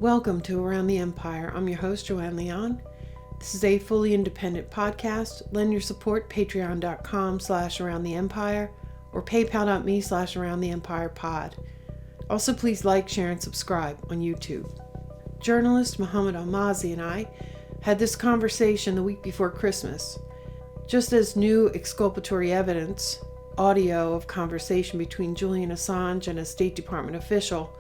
Welcome to Around the Empire. I'm your host, Joanne Leon. This is a fully independent podcast. Lend your support, patreon.com/aroundtheempire or paypal.me/aroundtheempirepod. Also, please like, share, and subscribe on YouTube. Journalist Mohamed Elmaazi and I had this conversation the week before Christmas. Just as new exculpatory evidence, audio of conversation between Julian Assange and a State Department official,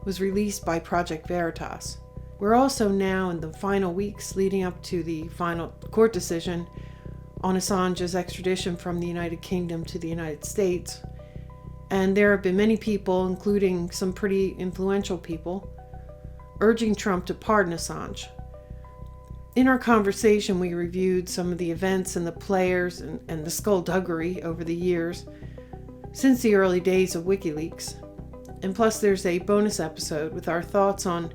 was released by Project Veritas. We're also now in the final weeks leading up to the final court decision on Assange's extradition from the United Kingdom to the United States. And there have been many people, including some pretty influential people, urging Trump to pardon Assange. In our conversation, we reviewed some of the events and the players and the skullduggery over the years since the early days of Wikileaks. And plus there's a bonus episode with our thoughts on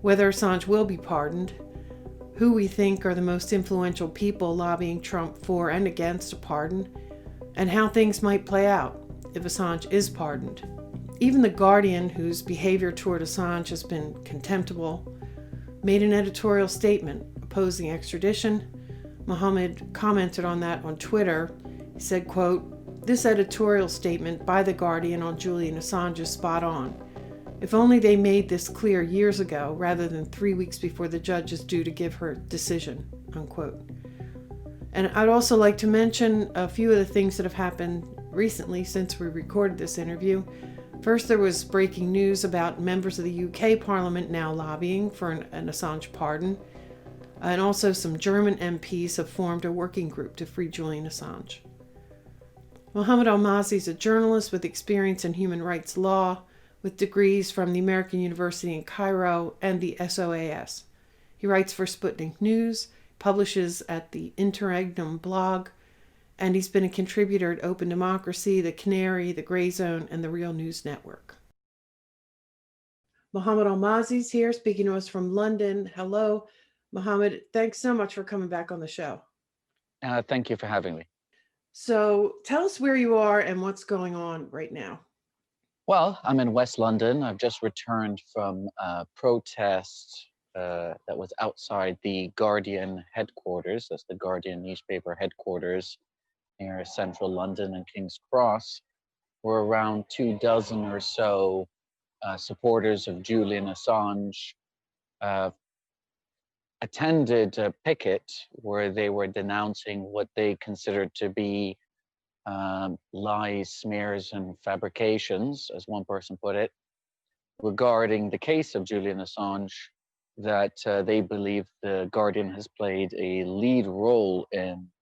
whether Assange will be pardoned, who we think are the most influential people lobbying Trump for and against a pardon, and how things might play out if Assange is pardoned. Even The Guardian, whose behavior toward Assange has been contemptible, made an editorial statement opposing extradition. Mohammed commented on that on Twitter. He said, quote, "This editorial statement by The Guardian on Julian Assange is spot on. If only they made this clear years ago rather than 3 weeks before the judge is due to give her decision," unquote. And I'd also like to mention a few of the things that have happened recently since we recorded this interview. First, there was breaking news about members of the UK Parliament now lobbying for an Assange pardon. And also some German MPs have formed a working group to free Julian Assange. Mohamed Elmaazi is a journalist with experience in human rights law, with degrees from the American University in Cairo and the SOAS. He writes for Sputnik News, publishes at the Interregnum blog, and he's been a contributor at Open Democracy, The Canary, The Gray Zone, and the Real News Network. Mohamed Elmaazi's here, speaking to us from London. Hello, Mohamed. Thanks so much for coming back on the show. Thank you for having me. So tell us where you are and what's going on right now. Well, I'm in West London. I've just returned from a protest that was outside the Guardian headquarters. That's the Guardian newspaper headquarters near central London and King's Cross, where around 24 or so supporters of Julian Assange attended a picket where they were denouncing what they considered to be lies, smears, and fabrications, as one person put it, regarding the case of Julian Assange that they believe the Guardian has played a lead role in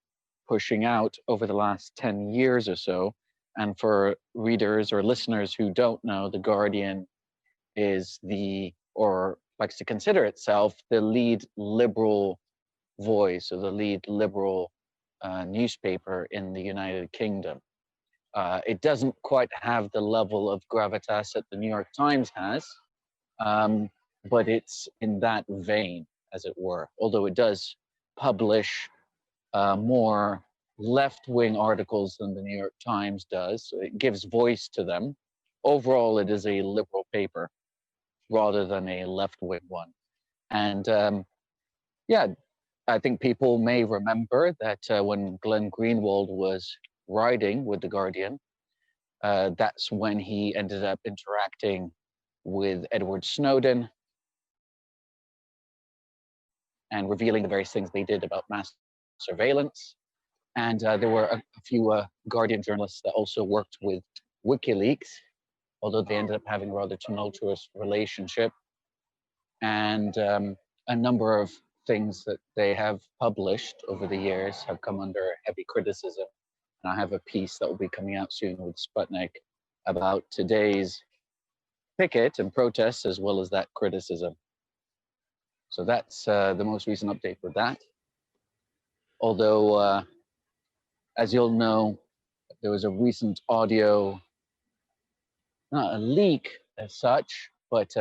pushing out over the last 10 years or so. And for readers or listeners who don't know, the Guardian is or likes to consider itself the lead liberal voice or the lead liberal newspaper in the United Kingdom. It doesn't quite have the level of gravitas that the New York Times has, but it's in that vein, as it were, although it does publish more left-wing articles than the New York Times does. So it gives voice to them. Overall, it is a liberal paper rather than a left-wing one. And I think people may remember that when Glenn Greenwald was writing with The Guardian, that's when he ended up interacting with Edward Snowden and revealing the various things they did about mass surveillance. And there were a few Guardian journalists that also worked with WikiLeaks, although they ended up having a rather tumultuous relationship. And a number of things that they have published over the years have come under heavy criticism. And I have a piece that will be coming out soon with Sputnik about today's picket and protests, as well as that criticism. So that's the most recent update for that. Although, as you'll know, there was a recent audio, not a leak as such, but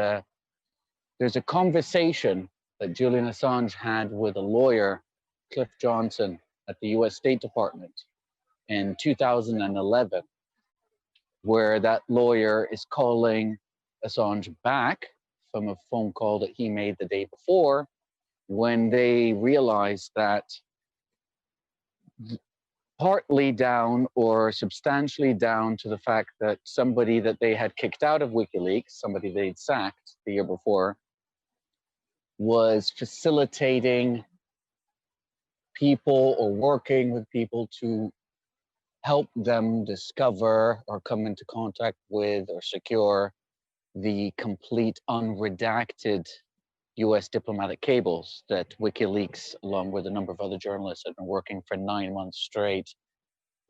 there's a conversation that Julian Assange had with a lawyer, Cliff Johnson, at the US State Department in 2011, where that lawyer is calling Assange back from a phone call that he made the day before, when they realized that partly down or substantially down to the fact that somebody that they had kicked out of WikiLeaks, somebody they'd sacked the year before, was facilitating people or working with people to help them discover or come into contact with or secure the complete unredacted US diplomatic cables that WikiLeaks, along with a number of other journalists, had been working for 9 months straight,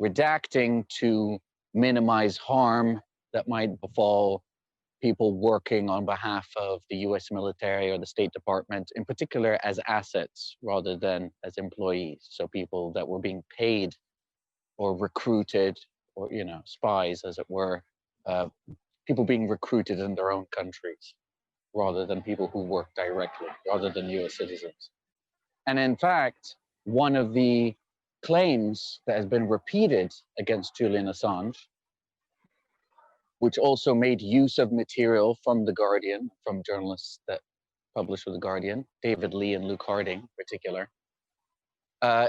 redacting to minimize harm that might befall people working on behalf of the US military or the State Department, in particular as assets rather than as employees. So people that were being paid or recruited, or, you know, spies, as it were, people being recruited in their own countries rather than people who work directly, rather than US citizens. And in fact, one of the claims that has been repeated against Julian Assange, which also made use of material from The Guardian, from journalists that published with The Guardian, David Lee and Luke Harding in particular,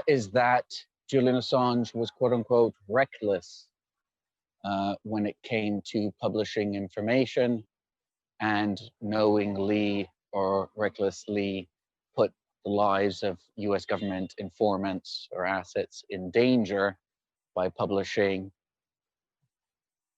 is that Julian Assange was, quote unquote, reckless when it came to publishing information and knowingly or recklessly put the lives of US government informants or assets in danger by publishing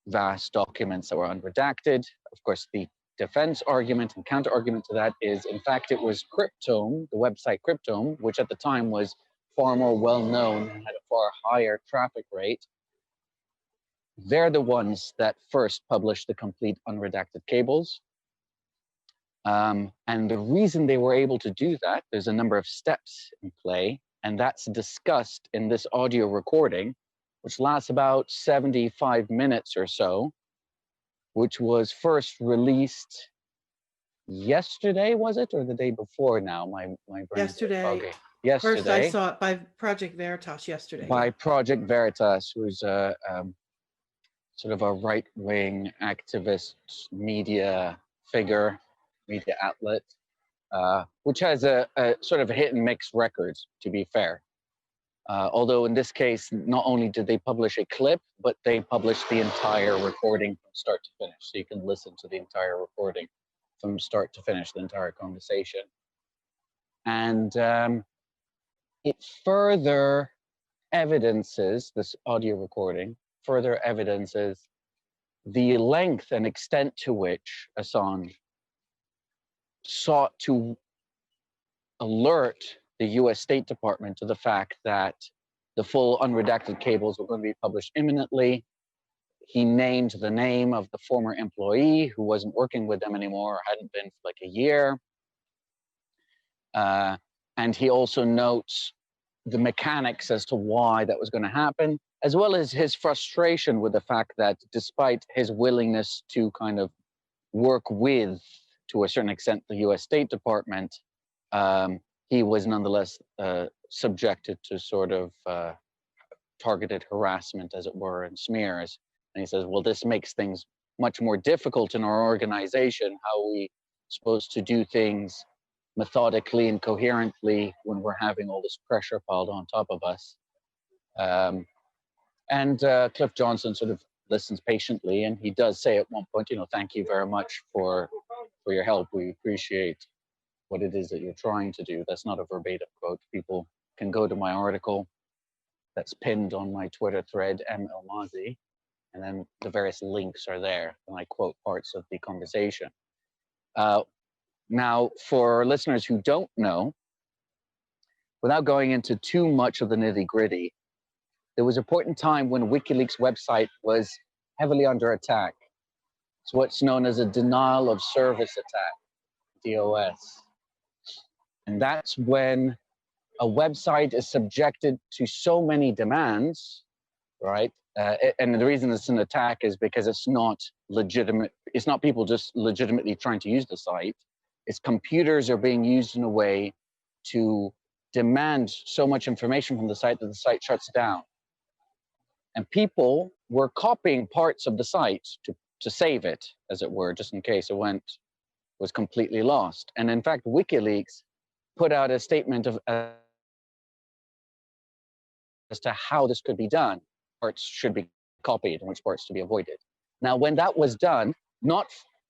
vast documents that were unredacted. Of course, the defense argument and counter argument to that is, in fact, it was Cryptome, the website Cryptome, which at the time was far more well-known and had a far higher traffic rate. They're the ones that first published the complete unredacted cables. And the reason they were able to do that, there's a number of steps in play, and that's discussed in this audio recording, which lasts about 75 minutes or so, which was first released yesterday, was it, or the day before now? My brain's Yesterday. foggy. Yesterday. First, I saw it by Project Veritas yesterday. By Project Veritas, who's a sort of a right-wing activist media figure, media outlet, which has a sort of a hit and mix record, to be fair. Although in this case, not only did they publish a clip, but they published the entire recording from start to finish. So you can listen to the entire recording from start to finish, the entire conversation. And it further evidences, this audio recording, further evidences the length and extent to which Assange sought to alert the US State Department to the fact that the full unredacted cables were going to be published imminently. He named the name of the former employee who wasn't working with them anymore, or hadn't been for like a year. And he also notes the mechanics as to why that was going to happen, as well as his frustration with the fact that despite his willingness to kind of work with, to a certain extent, the US State Department, he was nonetheless subjected to sort of targeted harassment, as it were, and smears. And he says, well, this makes things much more difficult in our organization. How are we supposed to do things methodically and coherently when we're having all this pressure piled on top of us? And Cliff Johnson sort of listens patiently, and he does say at one point, you know, thank you very much for your help. We appreciate what it is that you're trying to do. That's not a verbatim quote. People can go to my article that's pinned on my Twitter thread, Elmaazi, and then the various links are there, and I quote parts of the conversation. Now, for listeners who don't know, without going into too much of the nitty-gritty, there was a point in time when WikiLeaks' website was heavily under attack. It's what's known as a denial of service attack, DOS. And that's when a website is subjected to so many demands, right? And the reason it's an attack is because it's not legitimate. It's not people just legitimately trying to use the site. It's computers are being used in a way to demand so much information from the site that the site shuts down. And people were copying parts of the site to save it, as it were, just in case it went was completely lost. And in fact, WikiLeaks put out a statement of as to how this could be done. Parts should be copied and which parts to be avoided. Now, when that was done, not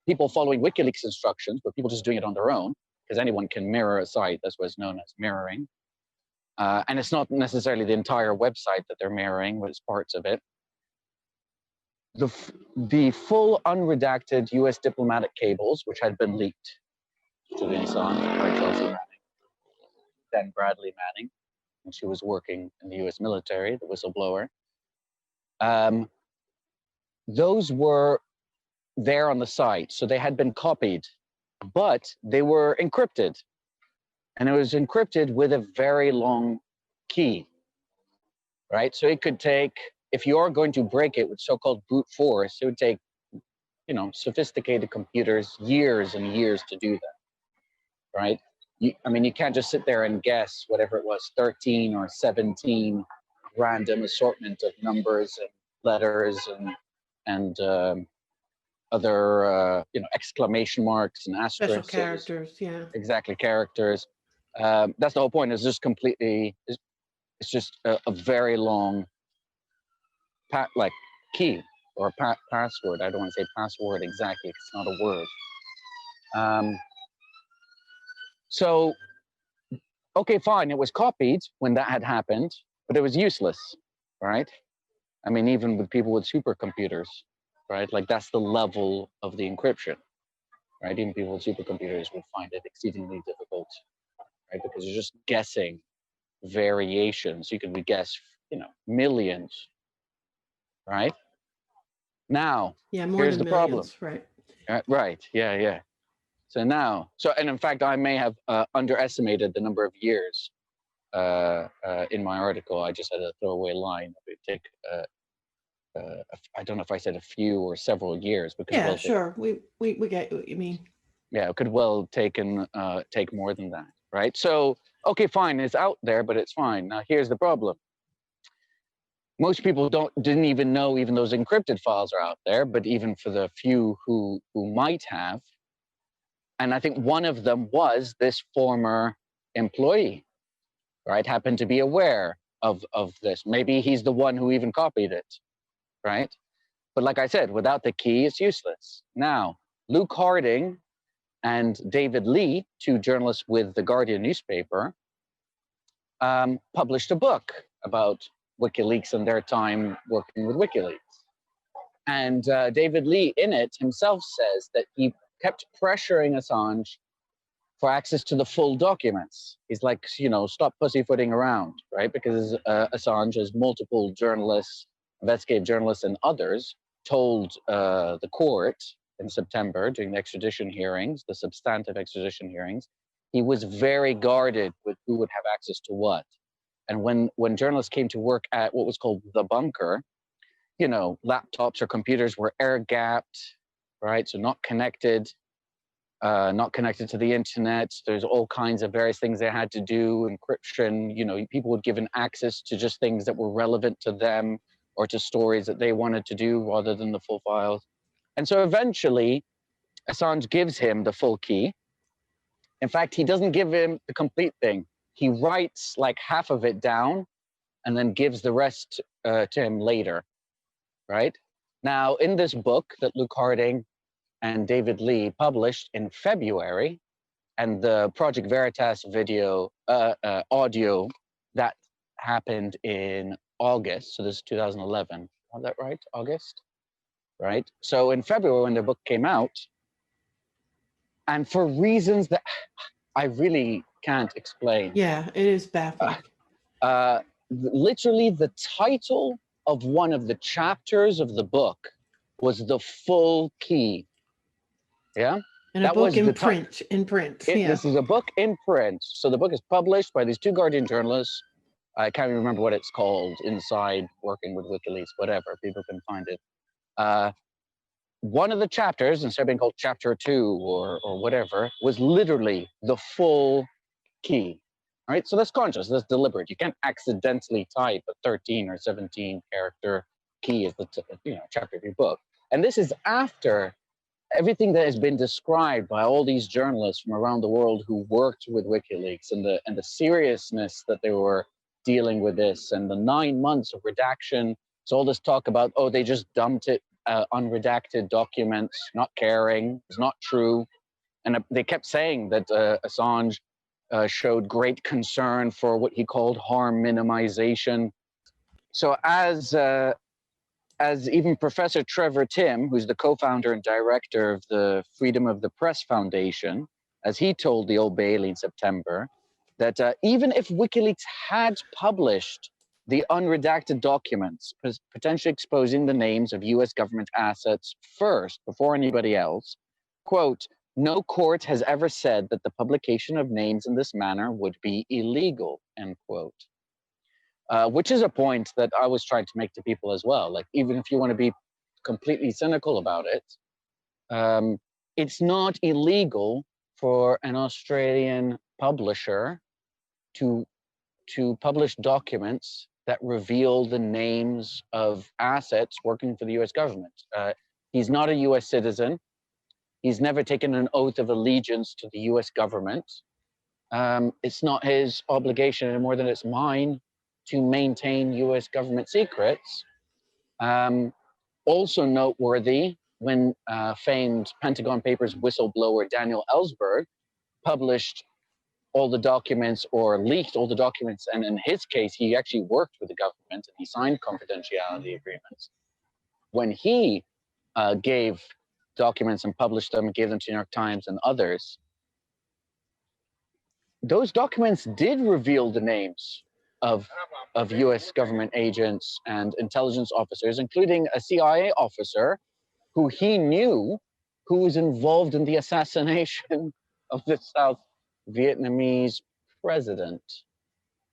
people following WikiLeaks instructions, but people just doing it on their own, because anyone can mirror a site. That's what's known as mirroring. And it's not necessarily the entire website that they're mirroring, but it's parts of it. The full unredacted US diplomatic cables, which had been leaked to Julian Assange by Chelsea Manning, then Bradley Manning, when she was working in the US military, the whistleblower, those were there on the site. So they had been copied, but they were encrypted. And it was encrypted with a very long key, right? So it could take, if you're going to break it with so-called brute force, it would take, you know, sophisticated computers years and years to do that, right? I mean, you can't just sit there and guess whatever it was, 13 or 17 random assortment of numbers and letters and other, you know, exclamation marks and asterisks. Special characters, yeah. Exactly, characters. That's the whole point. It's just completely, it's just a very long like key or password. I don't want to say password exactly. It's not a word. So, okay, fine. It was copied when that had happened, but it was useless, right? I mean, even with people with supercomputers, right? Like that's the level of the encryption, right? Even people with supercomputers would find it exceedingly difficult, right? Because you're just guessing variations. You can guess, you know, millions, right? Now, yeah, more here's than the millions, problem. Right. Right, yeah. So now, and in fact, I may have underestimated the number of years in my article. I just had a throwaway line. It would take, I don't know if I said a few or several years. Because yeah, sure. We get what you mean. Yeah, it could well take more than that, right? So, okay, fine, it's out there, but it's fine. Now, here's the problem. Most people didn't even know even those encrypted files are out there, but even for the few who might have, and I think one of them was this former employee, right? Happened to be aware of this. Maybe he's the one who even copied it, right? But like I said, without the key, it's useless. Now, Luke Harding and David Lee, two journalists with the Guardian newspaper, published a book about WikiLeaks and their time working with WikiLeaks. And David Lee in it himself says that he kept pressuring Assange for access to the full documents. He's like, you know, stop pussyfooting around, right? Because Assange, as multiple journalists, investigative journalists and others, told the court in September during the extradition hearings, the substantive extradition hearings, he was very guarded with who would have access to what. And when journalists came to work at what was called the bunker, you know, laptops or computers were air-gapped, right? So not connected to the internet. There's all kinds of various things they had to do, encryption, you know, people would given access to just things that were relevant to them or to stories that they wanted to do rather than the full files. And so eventually, Assange gives him the full key. In fact, he doesn't give him the complete thing. He writes like half of it down and then gives the rest to him later, right? Now, in this book that Luke Harding and David Lee published in February, and the Project Veritas audio that happened in August, so this is 2011, is that right, August? Right, so in February when the book came out, and for reasons that I really can't explain. Yeah, it is baffling. Literally the title of one of the chapters of the book was the full key. Yeah. And a book in print. Yeah. This is a book in print. So the book is published by these two Guardian journalists. I can't even remember what it's called, Inside Working with WikiLeaks, whatever, people can find it. One of the chapters, instead of being called chapter 2 or whatever, was literally the full key. All right, so that's conscious, that's deliberate. You can't accidentally type a 13 or 17 character key as the chapter of your book. And this is after everything that has been described by all these journalists from around the world who worked with WikiLeaks, and the seriousness that they were dealing with this, and the 9 months of redaction. So all this talk about, oh, they just dumped it, unredacted documents, not caring, it's not true. And they kept saying that Assange showed great concern for what he called harm minimization. So as even Professor Trevor Tim, who's the co-founder and director of the Freedom of the Press Foundation, as he told the Old Bailey in September, that even if WikiLeaks had published the unredacted documents, potentially exposing the names of US government assets first, before anybody else, quote, no court has ever said that the publication of names in this manner would be illegal, end quote. Which is a point that I was trying to make to people as well. Like, even if you want to be completely cynical about it, it's not illegal for an Australian publisher to publish documents that reveal the names of assets working for the US government. He's not a US citizen. He's never taken an oath of allegiance to the US government. It's not his obligation any more than it's mine to maintain US government secrets. Also noteworthy, when famed Pentagon Papers whistleblower Daniel Ellsberg published all the documents, or leaked all the documents, and in his case, he actually worked with the government and he signed confidentiality agreements. When he gave documents and published them, gave them to the New York Times and others, those documents did reveal the names of US government agents and intelligence officers, including a CIA officer who he knew, who was involved in the assassination of the South Vietnamese president,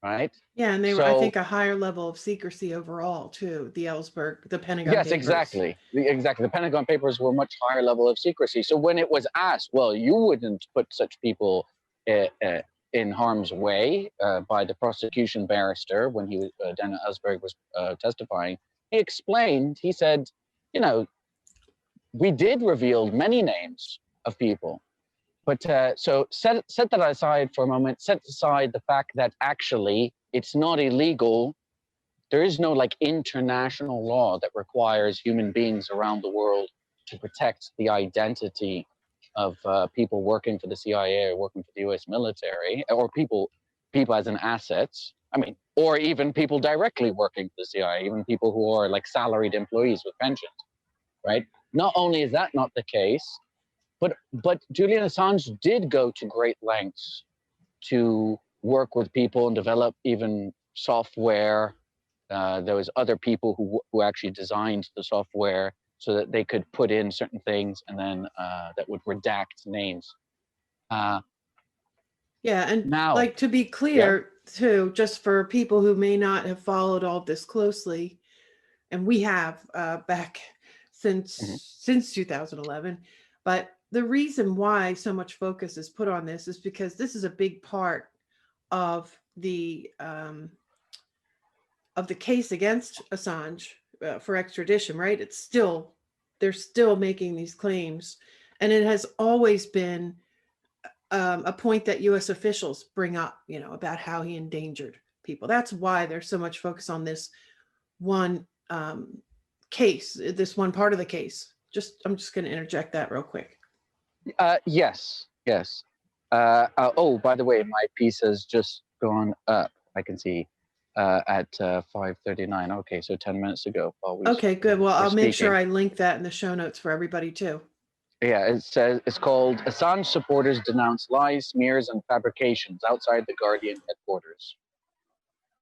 right? Yeah, and they were, I think, a higher level of secrecy overall too. The Ellsberg, the Pentagon Yes, Papers. exactly. The Pentagon Papers were much higher level of secrecy. So when it was asked, well, you wouldn't put such people in harm's way by the prosecution barrister when he was, Daniel Ellsberg was testifying, he explained, he said, you know, we did reveal many names of people. But so set that aside for a moment, set aside the fact that actually it's not illegal. There is no like international law that requires human beings around the world to protect the identity of people working for the CIA or working for the US military, or people as an assets. I mean, or even people directly working for the CIA, even people who are like salaried employees with pensions, right? Not only is that not the case, but Julian Assange did go to great lengths to work with people and develop even software. There was other people who actually designed the software so that they could put in certain things and then that would redact names. Yeah, and now, like, to be clear, too, just for people who may not have followed all this closely, and we have back since 2011, but the reason why so much focus is put on this is because this is a big part of the case against Assange for extradition, right? They're still making these claims, and it has always been a point that U.S. officials bring up, you know, about how he endangered people. That's why there's so much focus on this one case, this one part of the case. I'm just going to interject that real quick. Yes. Oh, by the way, my piece has just gone up. I can see at 5:39. Okay, so 10 minutes ago. Okay, good. Well, I'll make sure I link that in the show notes for everybody too. Yeah, it says it's called Assange supporters denounce lies, smears, and fabrications outside the Guardian headquarters.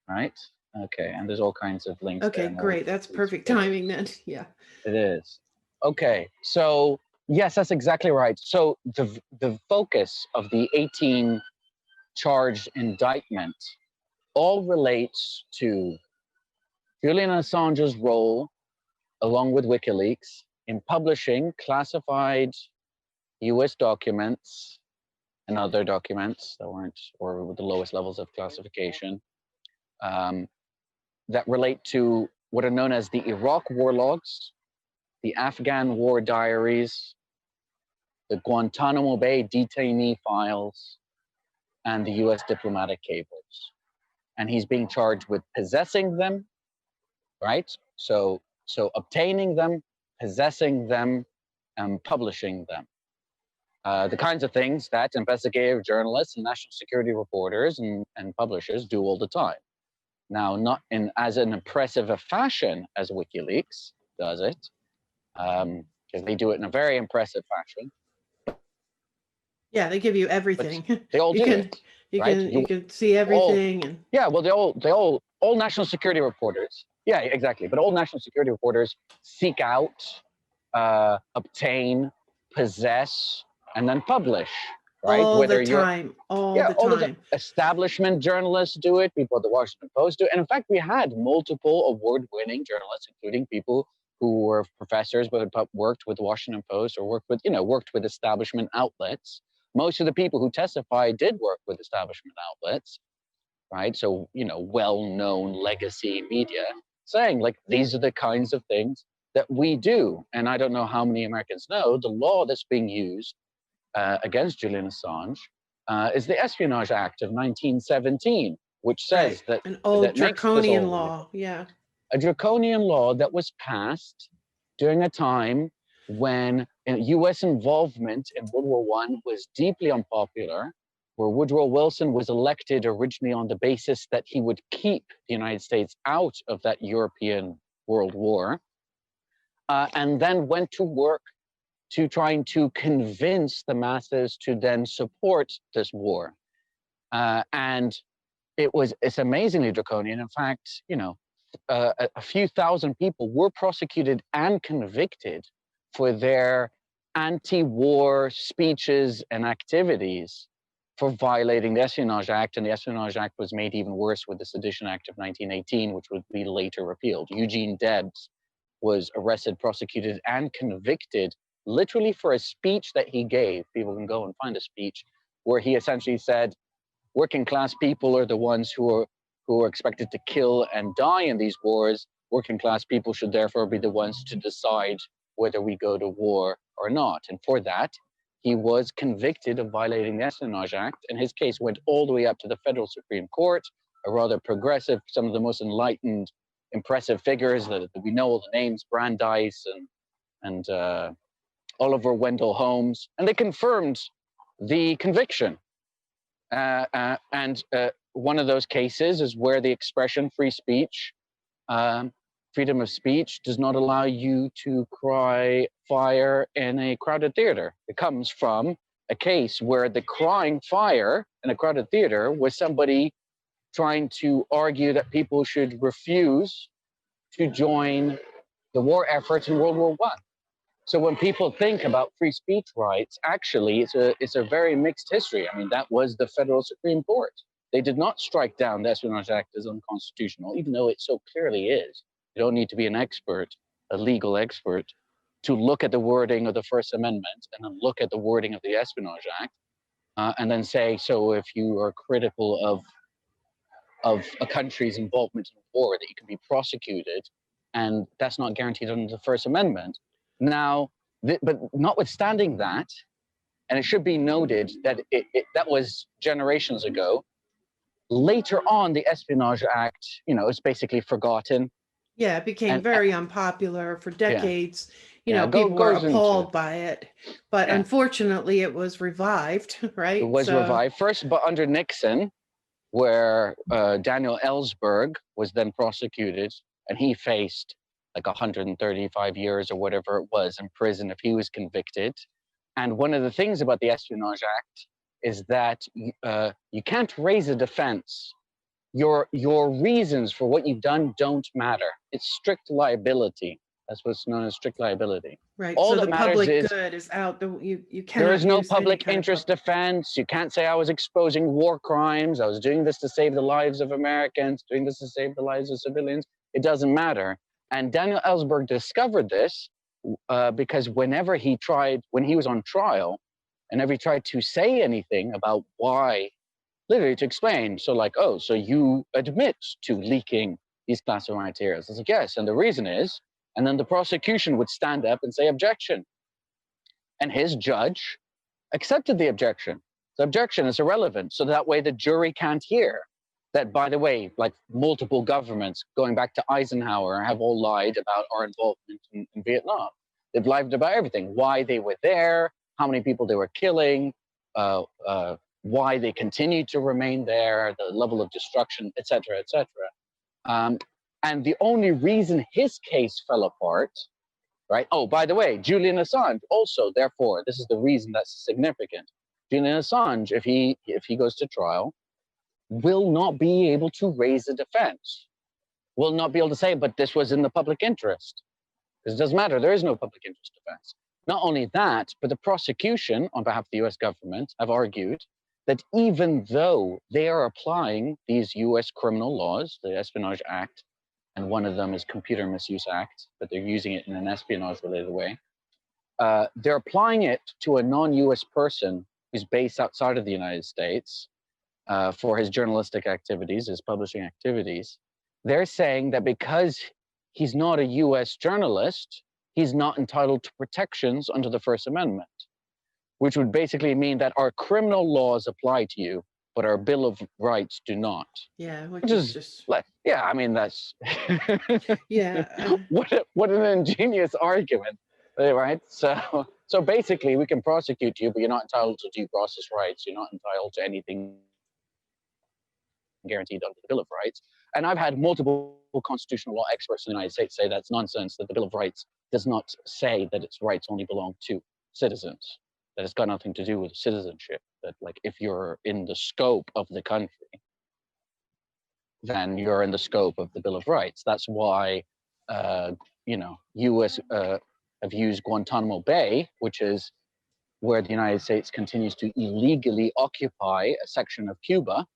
Right? Okay, and there's all kinds of links. Okay, great. That's perfect timing then. Yeah. It is. Okay, so yes, that's exactly right. So the focus of the 18 charged indictment all relates to Julian Assange's role, along with WikiLeaks, in publishing classified US documents and other documents that weren't, or with the lowest levels of classification, that relate to what are known as the Iraq war logs, the Afghan war diaries, the Guantanamo Bay detainee files, and the US diplomatic cables. And he's being charged with possessing them, right? So obtaining them, possessing them, and publishing them. The kinds of things that investigative journalists and national security reporters and publishers do all the time. Now, not in as an impressive a fashion as WikiLeaks does it, because they do it in a very impressive fashion. Yeah, they give you everything. They all do it. You can see everything. And yeah, well, all national security reporters. Yeah, exactly. But all national security reporters seek out, obtain, possess, and then publish. Right? All the time. All the time. Establishment journalists do it. People at the Washington Post do it. And in fact, we had multiple award-winning journalists, including people who were professors but had worked with the Washington Post or worked with establishment outlets. Most of the people who testified did work with establishment outlets, right? So, well-known legacy media saying, like, these are the kinds of things that we do. And I don't know how many Americans know the law that's being used against Julian Assange is the Espionage Act of 1917, which says that an old draconian law, a draconian law that was passed during a time when U.S. involvement in World War I was deeply unpopular, where Woodrow Wilson was elected originally on the basis that he would keep the United States out of that European World War, and then went to work to trying to convince the masses to then support this war. And it's amazingly draconian. In fact, a few thousand people were prosecuted and convicted for their anti-war speeches and activities for violating the Espionage Act. And the Espionage Act was made even worse with the Sedition Act of 1918, which would be later repealed. Eugene Debs was arrested, prosecuted, and convicted literally for a speech that he gave. People can go and find a speech where he essentially said, working class people are the ones who are expected to kill and die in these wars. Working class people should therefore be the ones to decide whether we go to war or not. And for that, he was convicted of violating the Espionage Act, and his case went all the way up to the federal Supreme Court, a rather progressive, some of the most enlightened, impressive figures that we know all the names, Brandeis and Oliver Wendell Holmes, and they confirmed the conviction. And one of those cases is where the expression free speech, freedom of speech does not allow you to cry fire in a crowded theater. It comes from a case where the crying fire in a crowded theater was somebody trying to argue that people should refuse to join the war efforts in World War I. So when people think about free speech rights, actually, it's a very mixed history. I mean, that was the federal Supreme Court. They did not strike down the Espionage Act as unconstitutional, even though it so clearly is. You don't need to be an expert, a legal expert, to look at the wording of the First Amendment and then look at the wording of the Espionage Act and then say, so if you are critical of a country's involvement in war, that you can be prosecuted, and that's not guaranteed under the First Amendment. Now, but notwithstanding that, and it should be noted that that was generations ago. Later on, the Espionage Act, is basically forgotten. Yeah, it became very unpopular for decades. People were appalled by it. But unfortunately, it was revived, right? It was revived first, but under Nixon, where Daniel Ellsberg was then prosecuted, and he faced like 135 years or whatever it was in prison if he was convicted. And one of the things about the Espionage Act is that you can't raise a defense. Your reasons for what you've done don't matter. It's strict liability. That's what's known as strict liability. Right. All so the public good is out. You cannot. There is no public interest defense. You can't say I was exposing war crimes. I was doing this to save the lives of Americans, doing this to save the lives of civilians. It doesn't matter. And Daniel Ellsberg discovered this because when he was on trial, and he tried to say anything about why, literally to explain, so you admit to leaking these classified materials. I was like, yes, and the reason is, and then the prosecution would stand up and say objection. And his judge accepted the objection. The objection is irrelevant. So that way the jury can't hear that, by the way, like multiple governments going back to Eisenhower have all lied about our involvement in Vietnam. They've lied about everything, why they were there, how many people they were killing, why they continue to remain there, the level of destruction, et cetera, et cetera. And the only reason his case fell apart, right? Oh, by the way, Julian Assange also, therefore, this is the reason that's significant. Julian Assange, if he goes to trial, will not be able to raise a defense, will not be able to say, but this was in the public interest. Because it doesn't matter, there is no public interest defense. Not only that, but the prosecution on behalf of the US government have argued that even though they are applying these US criminal laws, the Espionage Act, and one of them is Computer Misuse Act, but they're using it in an espionage-related way, they're applying it to a non-US person who's based outside of the United States for his journalistic activities, his publishing activities. They're saying that because he's not a US journalist, he's not entitled to protections under the First Amendment, which would basically mean that our criminal laws apply to you, but our Bill of Rights do not. Yeah, which is just like, yeah, I mean, that's yeah. What an ingenious argument, right? So basically, we can prosecute you, but you're not entitled to due process rights. You're not entitled to anything guaranteed under the Bill of Rights. And I've had multiple constitutional law experts in the United States say that's nonsense, that the Bill of Rights does not say that its rights only belong to citizens, that it's got nothing to do with citizenship, that like if you're in the scope of the country, then you're in the scope of the Bill of Rights. That's why, US have used Guantanamo Bay, which is where the United States continues to illegally occupy a section of Cuba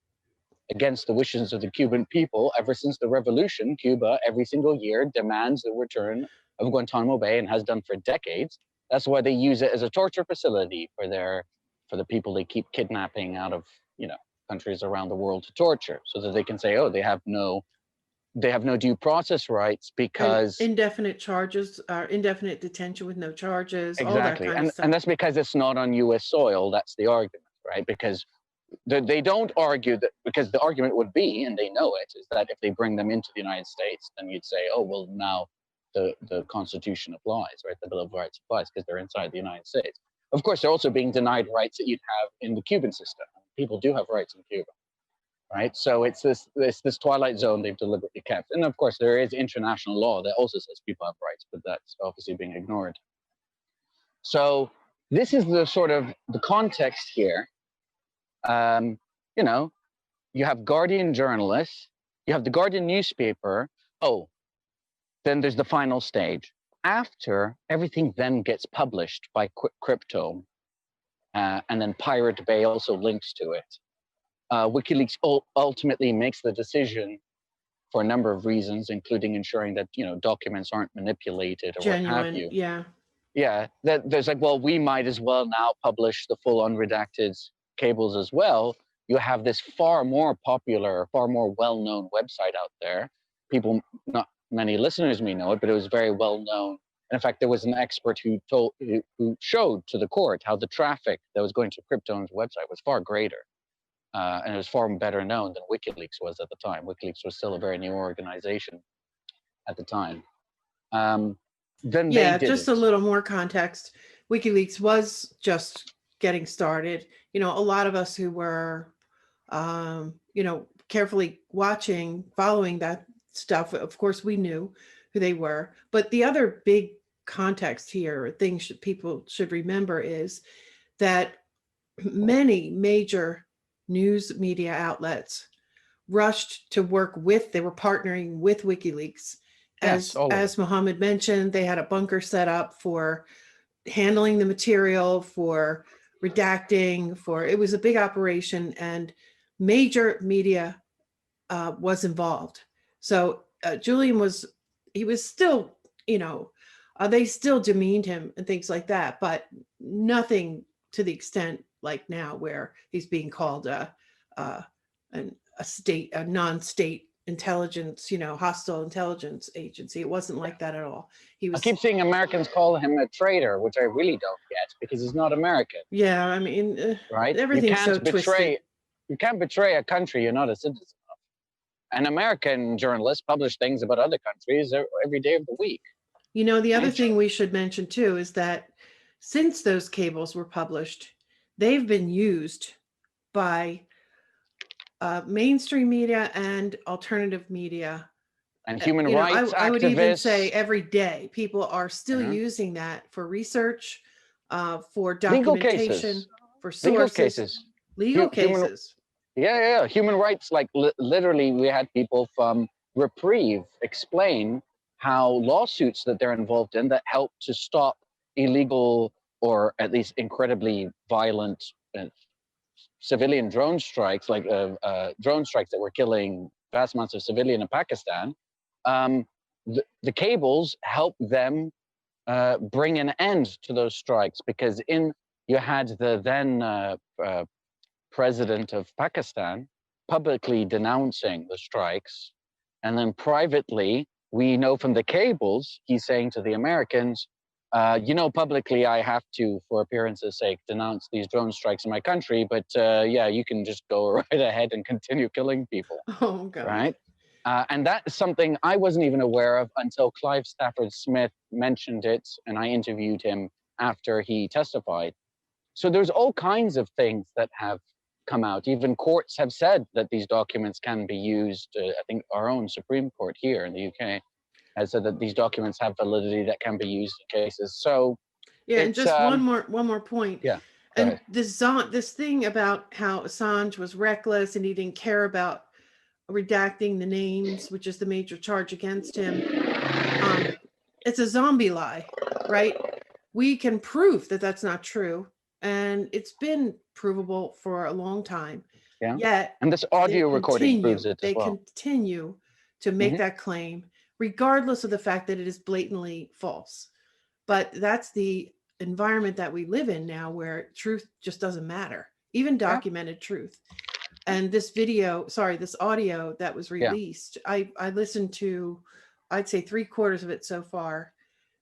against the wishes of the Cuban people. Ever since the revolution, Cuba every single year demands the return of Guantanamo Bay and has done for decades. That's why they use it as a torture facility for the people they keep kidnapping out of, countries around the world to torture, so that they can say, oh, they have no due process rights because and indefinite charges, indefinite detention with no charges, exactly, all that kind of stuff. And that's because it's not on US soil. That's the argument, right? Because they don't argue that, because the argument would be, and they know it, is that if they bring them into the United States, then you'd say, oh, well, now the Constitution applies, right? The Bill of Rights applies because they're inside the United States. Of course, they're also being denied rights that you'd have in the Cuban system. People do have rights in Cuba, right? So it's this twilight zone they've deliberately kept. And of course, there is international law that also says people have rights, but that's obviously being ignored. So this is the sort of the context here. You have Guardian journalists, you have the Guardian newspaper. Oh, then there's the final stage. After everything then gets published by crypto, and then Pirate Bay also links to it. WikiLeaks ultimately makes the decision for a number of reasons, including ensuring that documents aren't manipulated or Genuine, what have you. Yeah. That there's like, well, we might as well now publish the full unredacted cables as well. You have this far more popular, far more well-known website out there. People, not many listeners may know it, but it was very well known. And in fact, there was an expert who showed to the court how the traffic that was going to Cryptone's website was far greater. And it was far better known than WikiLeaks was at the time. WikiLeaks was still a very new organization at the time. Then just a little more context. WikiLeaks was just getting started. A lot of us who were, carefully following that stuff, of course, we knew who they were. But the other big context here, things people should remember, is that many major news media outlets rushed to work with, they were partnering with WikiLeaks. As Mohammed mentioned, they had a bunker set up for handling the material, for redacting, it was a big operation, and major media was involved. So Julian was still, they still demeaned him and things like that, but nothing to the extent like now where he's being called a non-state intelligence, hostile intelligence agency. It wasn't like that at all. He I was, keep seeing Americans call him a traitor, which I really don't get because he's not American, yeah, I mean, right? everything's so twisted. You can't betray a country you're not a citizen of. And American journalists publish things about other countries every day of the week. The other Right? thing we should mention too is that since those cables were published, they've been used by mainstream media and alternative media. And human rights I would even say activists, every day people are still Mhm. using that for research, for legal documentation, cases, for legal sources, cases, legal human, cases. yeah. Human rights, like literally, we had people from Reprieve explain how lawsuits that they're involved in that help to stop illegal or at least incredibly violent civilian drone strikes, like drone strikes that were killing vast amounts of civilian in Pakistan. Um, the cables help them bring an end to those strikes because you had the then president of Pakistan publicly denouncing the strikes, and then privately, we know from the cables, he's saying to the Americans, publicly I have to, for appearance's sake, denounce these drone strikes in my country, but yeah, you can just go right ahead and continue killing people, Oh God. right? And that is something I wasn't even aware of until Clive Stafford Smith mentioned it, and I interviewed him after he testified. So there's all kinds of things that have come out. Even courts have said that these documents can be used. I think our own Supreme Court here in the UK has said that these documents have validity that can be used in cases. So yeah, and it's just one more point. Yeah. And this thing about how Assange was reckless and he didn't care about redacting the names, which is the major charge against him. It's a zombie lie, right? We can prove that that's not true, and it's been provable for a long time. Yeah. Yet, and this audio recording proves it as they well. continue to make that claim, regardless of the fact that it is blatantly false. But that's the environment that we live in now, where truth just doesn't matter, even documented truth. And this audio that was released, I listened to, I'd say 3/4 of it so far,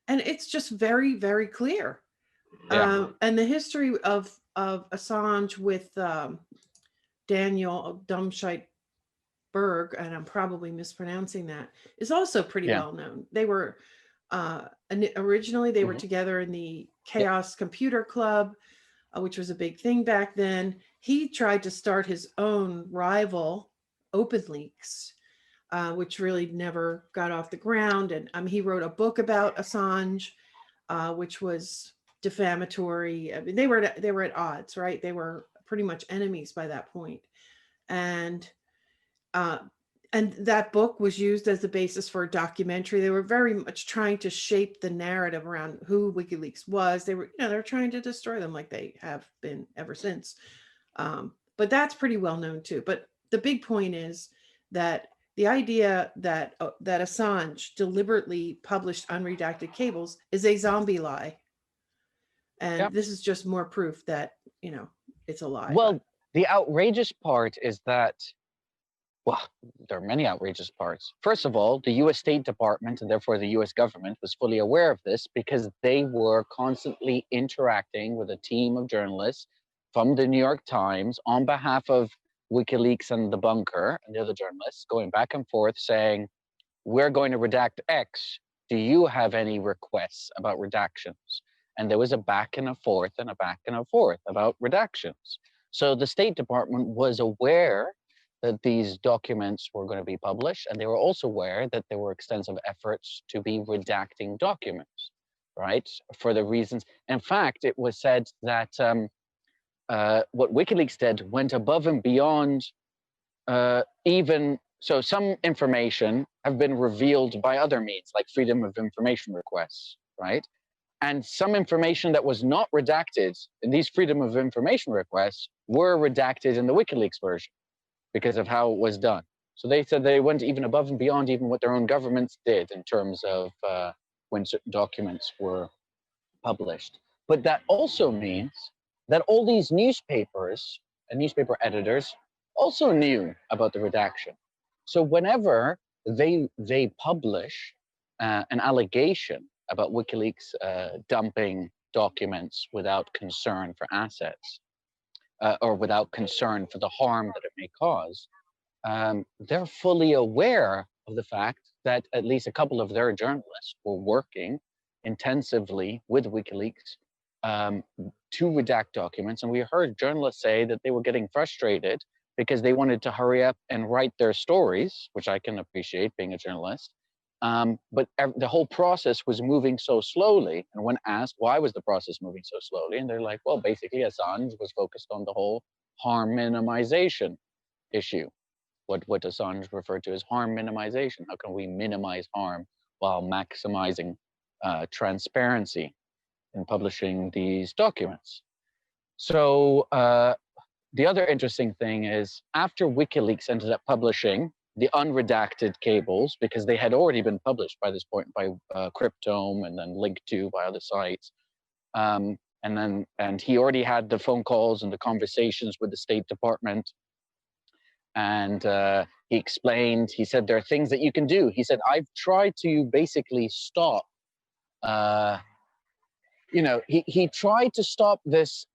and it's just very, very clear. And the history of Assange with Daniel Dumscheit Berg, and I'm probably mispronouncing that, is also pretty well known. They were originally they were together in the Chaos Computer Club, which was a big thing back then. He tried to start his own rival, OpenLeaks, which really never got off the ground. And he wrote a book about Assange, which was defamatory. I mean, they were at odds, right? They were pretty much enemies by that point. And that book was used as the basis for a documentary. They were very much trying to shape the narrative around who WikiLeaks was. They were trying to destroy them, like they have been ever since. But that's pretty well known too. But the big point is that the idea that that Assange deliberately published unredacted cables is a zombie lie. And this is just more proof that, it's a lie. Well, the outrageous part is that, well, there are many outrageous parts. First of all, the US State Department, and therefore the US government, was fully aware of this because they were constantly interacting with a team of journalists from the New York Times on behalf of WikiLeaks and the Bunker and the other journalists, going back and forth saying, we're going to redact X. Do you have any requests about redactions? And there was a back and a forth and a back and a forth about redactions. So the State Department was aware that these documents were going to be published, and they were also aware that there were extensive efforts to be redacting documents, right? For the reasons, in fact, it was said that what WikiLeaks did went above and beyond so some information have been revealed by other means, like freedom of information requests, right? And some information that was not redacted in these freedom of information requests were redacted in the WikiLeaks version because of how it was done. So they said they went even above and beyond even what their own governments did in terms of when certain documents were published. But that also means that all these newspapers and newspaper editors also knew about the redaction. So whenever they publish an allegation about WikiLeaks dumping documents without concern for assets, or without concern for the harm that it may cause, they're fully aware of the fact that at least a couple of their journalists were working intensively with WikiLeaks to redact documents. And we heard journalists say that they were getting frustrated because they wanted to hurry up and write their stories, which I can appreciate being a journalist. But the whole process was moving so slowly. And when asked why was the process moving so slowly, and they're like, well, basically Assange was focused on the whole harm minimization issue. What Assange referred to as harm minimization. How can we minimize harm while maximizing transparency in publishing these documents? So the other interesting thing is, after WikiLeaks ended up publishing the unredacted cables, because they had already been published by this point by Cryptome and then linked to by other sites, and he already had the phone calls and the conversations with the State Department. And he explained, he said, there are things that you can do. He said, I've tried to basically stop, he tried to stop this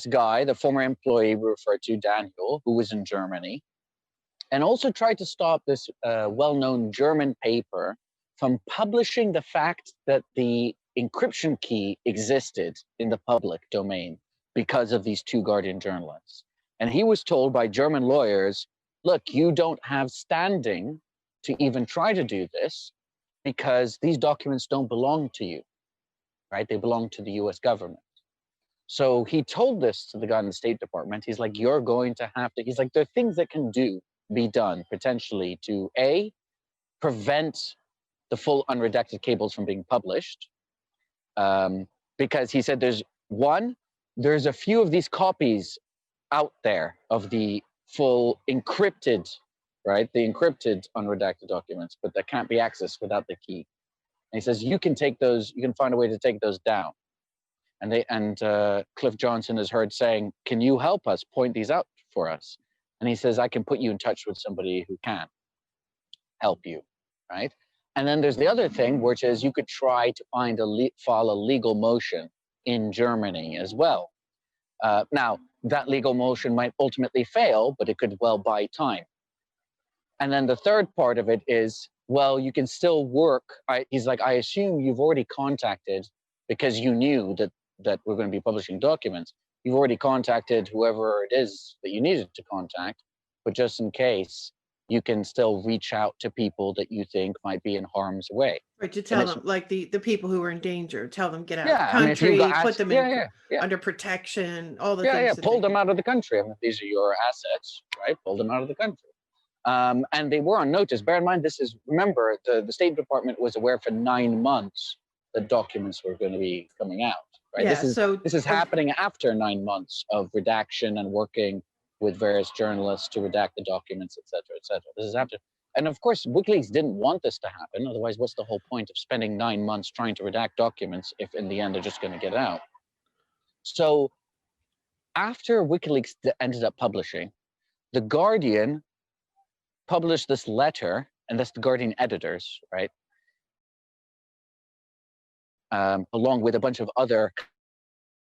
guy, the former employee we referred to, Daniel, who was in Germany, and also tried to stop this well-known German paper from publishing the fact that the encryption key existed in the public domain because of these two Guardian journalists. And he was told by German lawyers, look, you don't have standing to even try to do this because these documents don't belong to you, right? They belong to the US government. So he told this to the guy in the State Department. He's like, you're going to have to, he's like, there are things that can be done potentially to A, prevent the full unredacted cables from being published. Because he said there's a few of these copies out there of the full encrypted, right? The encrypted unredacted documents, but that can't be accessed without the key. And he says, you can take those, you can find a way to take those down. And Cliff Johnson is heard saying, can you help us point these out for us? And he says, I can put you in touch with somebody who can help you, right? And then there's the other thing, which is you could try to file a legal motion in Germany as well. Now, that legal motion might ultimately fail, but it could well buy time. And then the third part of it is, well, you can still work. He's like, I assume you've already contacted, because you knew that we're going to be publishing documents, you've already contacted whoever it is that you needed to contact, but just in case, you can still reach out to people that you think might be in harm's way. Right, to tell them, like the people who are in danger, tell them get out of the country, put them under protection, all the things. Pull them out of the country. I mean, these are your assets, right? Pull them out of the country. And they were on notice. Bear in mind, remember, the State Department was aware for 9 months that documents were going to be coming out, right? Yeah, this is happening after 9 months of redaction and working with various journalists to redact the documents, et cetera, et cetera. This is after. And of course, WikiLeaks didn't want this to happen. Otherwise, what's the whole point of spending 9 months trying to redact documents if in the end they're just going to get out? So after WikiLeaks ended up publishing, The Guardian published this letter, and that's the Guardian editors, right? Along with a bunch of other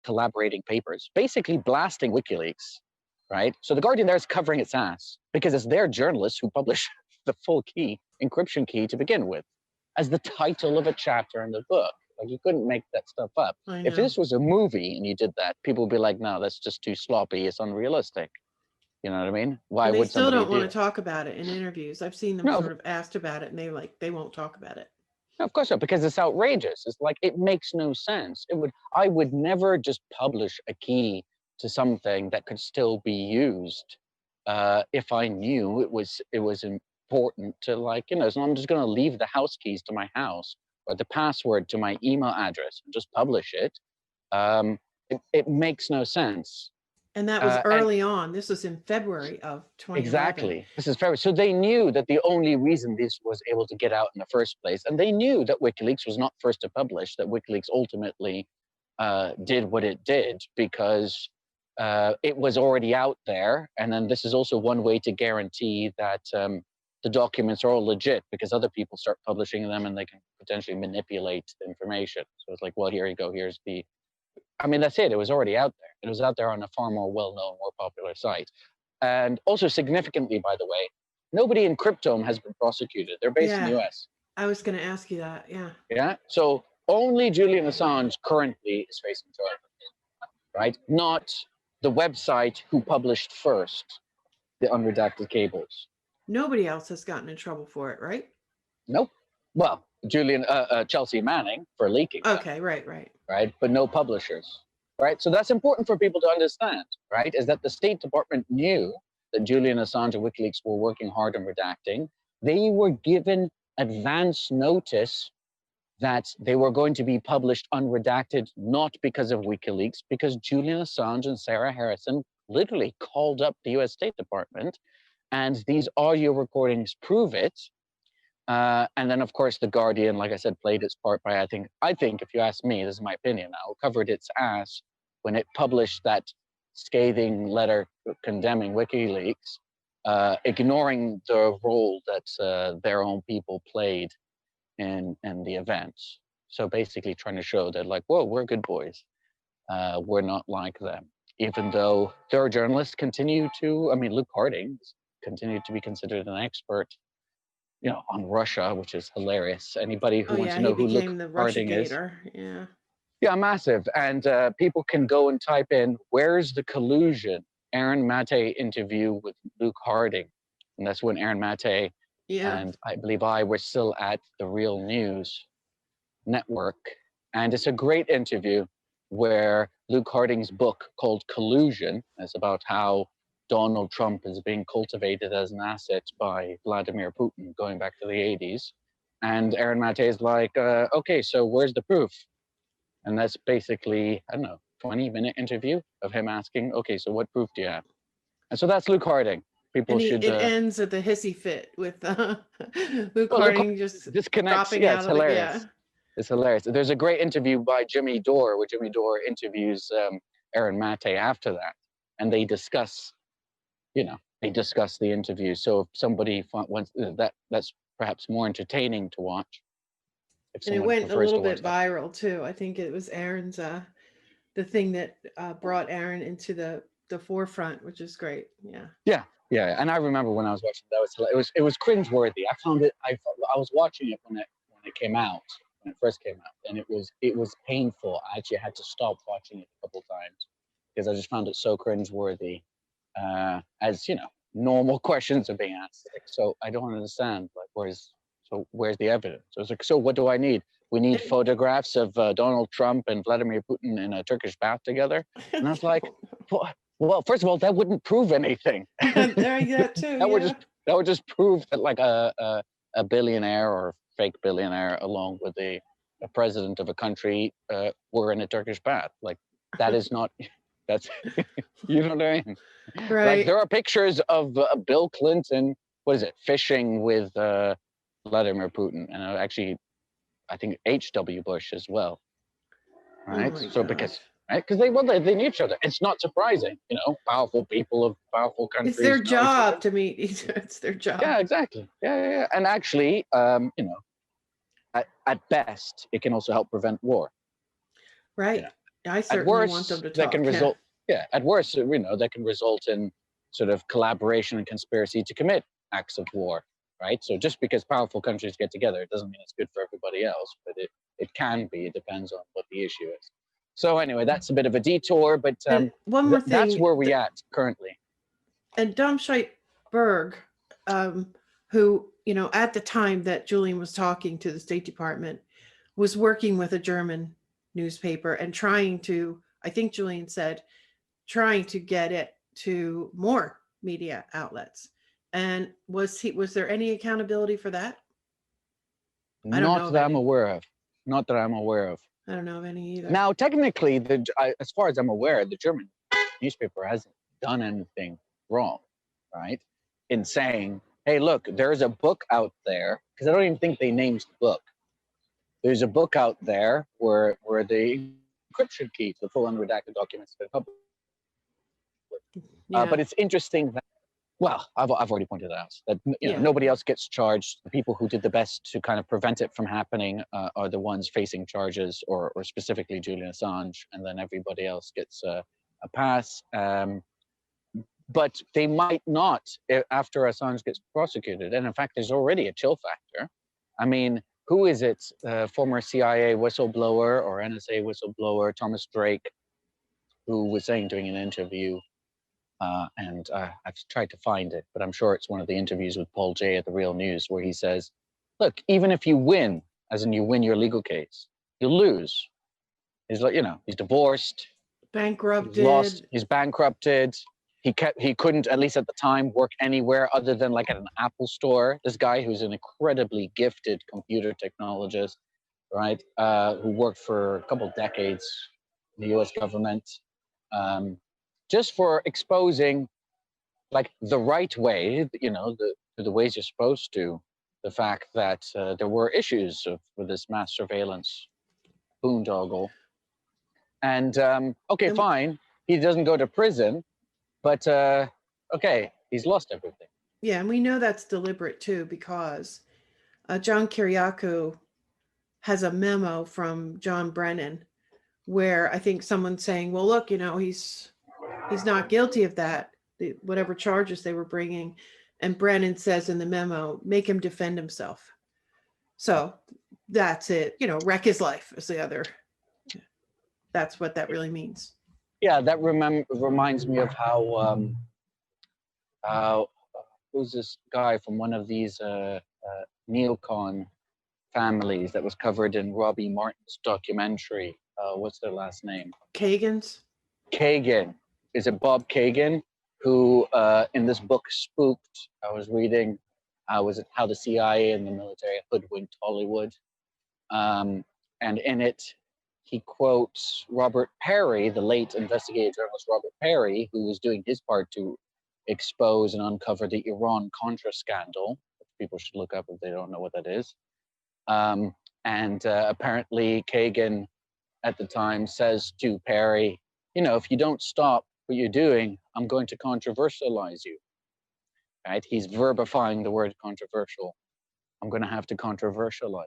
collaborating papers, basically blasting WikiLeaks, right? So the Guardian there is covering its ass because it's their journalists who publish the full key, encryption key to begin with, as the title of a chapter in the book. Like, you couldn't make that stuff up. If this was a movie and you did that, people would be like, no, that's just too sloppy. It's unrealistic. You know what I mean? Why would somebody do it? They still don't want to talk about it in interviews. I've seen them sort of asked about it, and they won't talk about it. No, of course not, because it's outrageous. It's like, it makes no sense. I would never just publish a key to something that could still be used if I knew it was important to, like, you know, so I'm just going to leave the house keys to my house or the password to my email address and just publish it. It makes no sense. And that was early on. This was in February of 2011. Exactly. This is February. So they knew that the only reason this was able to get out in the first place, and they knew that WikiLeaks was not first to publish, that WikiLeaks ultimately did what it did because it was already out there. And then this is also one way to guarantee that the documents are all legit because other people start publishing them and they can potentially manipulate the information. So it's like, well, here you go. Here's the, I mean, that's it. It was already out there. It was out there on a far more well-known, more popular site. And also significantly, by the way, nobody in Cryptome has been prosecuted. They're based in the US. I was going to ask you that. Yeah. Yeah. So only Julian Assange currently is facing charges, right? Not the website who published first the unredacted cables. Nobody else has gotten in trouble for it, right? Nope. Well, Chelsea Manning for leaking. Okay, right. Right, but no publishers. Right, so that's important for people to understand. Right, is that the State Department knew that Julian Assange and WikiLeaks were working hard on redacting. They were given advance notice that they were going to be published unredacted, not because of WikiLeaks, because Julian Assange and Sarah Harrison literally called up the US State Department, and these audio recordings prove it. And then, of course, The Guardian, like I said, played its part by, I think, if you ask me, this is my opinion now, covered its ass when it published that scathing letter condemning WikiLeaks, ignoring the role that their own people played in the event. So basically trying to show that, like, whoa, we're good boys. We're not like them. Even though their journalists continue to, I mean, Luke Harding continued to be considered an expert, you know, on Russia, which is hilarious. Anybody who wants to know who Luke Harding is. Yeah, massive. And people can go and type in, where's the collusion? Aaron Mate interview with Luke Harding. And that's when Aaron Mate and I believe I were still at the Real News Network. And it's a great interview where Luke Harding's book called Collusion is about how Donald Trump is being cultivated as an asset by Vladimir Putin going back to the 80s. And Aaron Mate is like, okay, so where's the proof? And that's basically, I don't know, 20-minute interview of him asking, okay, so what proof do you have? And so that's Luke Harding. People should. It ends at the hissy fit with Luke Harding just disconnects. dropping Yeah, out it's of hilarious. it. Yeah. It's hilarious. There's a great interview by Jimmy Dore, where Jimmy Dore interviews Aaron Mate after that, and they discuss, you know, the interview. So if somebody wants that's perhaps more entertaining to watch. And it went a little bit viral too. I think it was Aaron's the thing that brought Aaron into the forefront, which is great. Yeah, and I remember when I was watching that, it was cringeworthy. I found it. I was watching it when it came out, when it first came out, and it was painful. I actually had to stop watching it a couple times because I just found it so cringeworthy. As you know, normal questions are being asked. Like, so I don't understand. Like, where's the evidence? I was like, so what do I need? We need photographs of Donald Trump and Vladimir Putin in a Turkish bath together. And I was like, well, first of all, that wouldn't prove anything. There you go too. That would just prove that like a billionaire or fake billionaire, along with a president of a country, were in a Turkish bath. Like that is not. That's you know what I mean. Right. Like there are pictures of Bill Clinton. What is it? Fishing with Vladimir Putin, and actually, I think H.W. Bush as well. Right. So because they need each other. It's not surprising, you know, powerful people of powerful countries. It's their job to meet each other. It's their job. Yeah, exactly. Yeah. And actually, you know, at best, it can also help prevent war. Right. Yeah. I certainly want them to talk. That can result. Yeah. At worst, you know, that can result in sort of collaboration and conspiracy to commit acts of war. Right. So just because powerful countries get together, it doesn't mean it's good for everybody else, but it can be. It depends on what the issue is. So anyway, that's a bit of a detour, but one more thing, that's where we're at currently. And Dom Scheitberg, who, you know, at the time that Julian was talking to the State Department, was working with a German newspaper and trying to, I think Julian said, trying to get it to more media outlets. And was there any accountability for that? Not that I'm aware of. Not that I'm aware of. I don't know of any either. Now, technically, as far as I'm aware, the German newspaper hasn't done anything wrong, right? In saying, hey, look, there's a book out there, because I don't even think they named the book. There's a book out there where the encryption key to the full unredacted documents have been published. Yeah. But it's interesting that Well, I've already pointed out that Yeah. nobody else gets charged. The people who did the best to kind of prevent it from happening are the ones facing charges, or specifically Julian Assange, and then everybody else gets a pass. But they might not after Assange gets prosecuted. And in fact, there's already a chill factor. I mean, who is it? Former CIA whistleblower or NSA whistleblower Thomas Drake, who was saying during an interview. And I've tried to find it, but I'm sure it's one of the interviews with Paul Jay at The Real News, where he says, look, even if you win, as in you win your legal case, you'll lose. He's like, he's divorced, Bankrupted. he's lost, he's bankrupted. He couldn't, at least at the time, work anywhere other than like at an Apple store. This guy who's an incredibly gifted computer technologist, right? Who worked for a couple decades in the US government. Just for exposing, like, the right way, the ways you're supposed to, the fact that there were issues with this mass surveillance boondoggle. And okay, fine, he doesn't go to prison, but okay, he's lost everything. Yeah, and we know that's deliberate too, because John Kiriakou has a memo from John Brennan where I think someone's saying, well, look, he's not guilty of that, whatever charges they were bringing. And Brennan says in the memo, make him defend himself. So that's it. Wreck his life is the other. That's what that really means. Yeah, that reminds me of how, who's this guy from one of these neocon families that was covered in Robbie Martin's documentary? What's their last name? Kagan's? Kagan. Is it Bob Kagan, who in this book Spooked, I was reading how the CIA and the military hoodwinked Hollywood. And in it, he quotes Robert Perry, the late investigative journalist Robert Perry, who was doing his part to expose and uncover the Iran-Contra scandal, which people should look up if they don't know what that is. And apparently Kagan at the time says to Perry, if you don't stop what you're doing, I'm going to controversialize you. Right? He's verbifying the word controversial. I'm going to have to controversialize.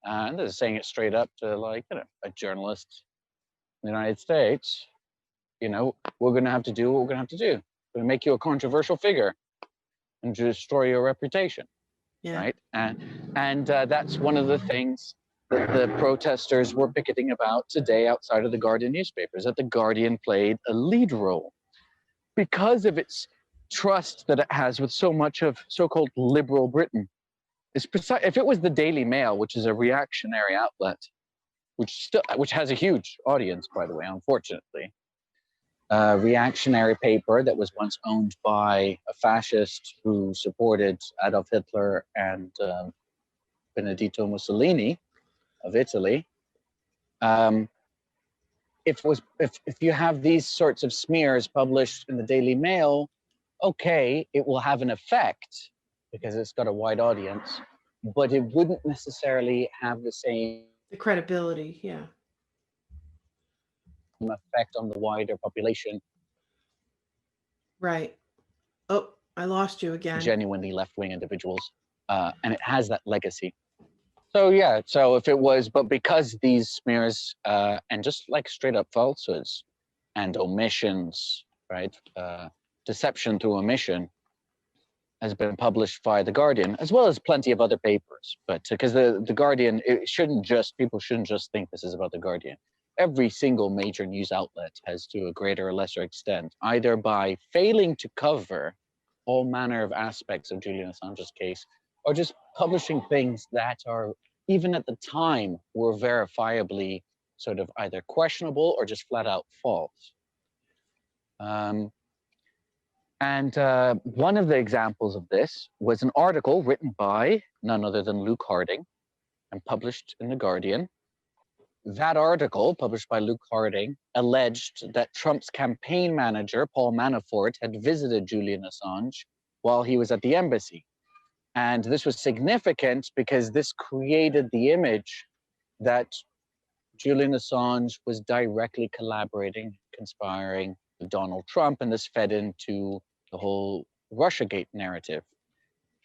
And they're saying it straight up to, like, a journalist in the United States. We're going to have to do what we're going to have to do. We're going to make you a controversial figure and destroy your reputation. Yeah. Right? And that's one of the things that the protesters were picketing about today outside of the Guardian newspapers, that the Guardian played a lead role because of its trust that it has with so much of so-called liberal Britain. If it was the Daily Mail, which is a reactionary outlet, which has a huge audience, by the way, unfortunately, a reactionary paper that was once owned by a fascist who supported Adolf Hitler and Benedetto Mussolini of Italy. If you have these sorts of smears published in the Daily Mail, okay, it will have an effect because it's got a wide audience, but it wouldn't necessarily have the credibility, yeah, effect on the wider population. Right. Oh, I lost you again. Genuinely left-wing individuals, and it has that legacy. So yeah, so if it was, but because these smears and just like straight up falsehoods and omissions, right, deception through omission, has been published by The Guardian, as well as plenty of other papers. But because the Guardian, people shouldn't just think this is about The Guardian. Every single major news outlet has, to a greater or lesser extent, either by failing to cover all manner of aspects of Julian Assange's case, or just publishing things that are, even at the time, were verifiably sort of either questionable or just flat out false. And one of the examples of this was an article written by none other than Luke Harding and published in The Guardian. That article, published by Luke Harding, alleged that Trump's campaign manager, Paul Manafort, had visited Julian Assange while he was at the embassy. And this was significant because this created the image that Julian Assange was directly collaborating, conspiring with Donald Trump, and this fed into the whole Russiagate narrative.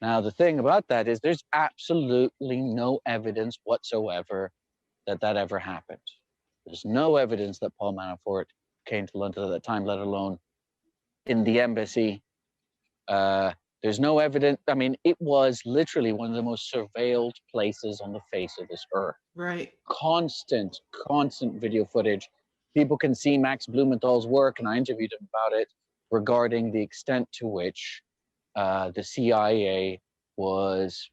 Now, the thing about that is there's absolutely no evidence whatsoever that that ever happened. There's no evidence that Paul Manafort came to London at that time, let alone in the embassy. There's no evidence. I mean, it was literally one of the most surveilled places on the face of this earth. Right. Constant video footage. People can see Max Blumenthal's work, and I interviewed him about it, regarding the extent to which the CIA was,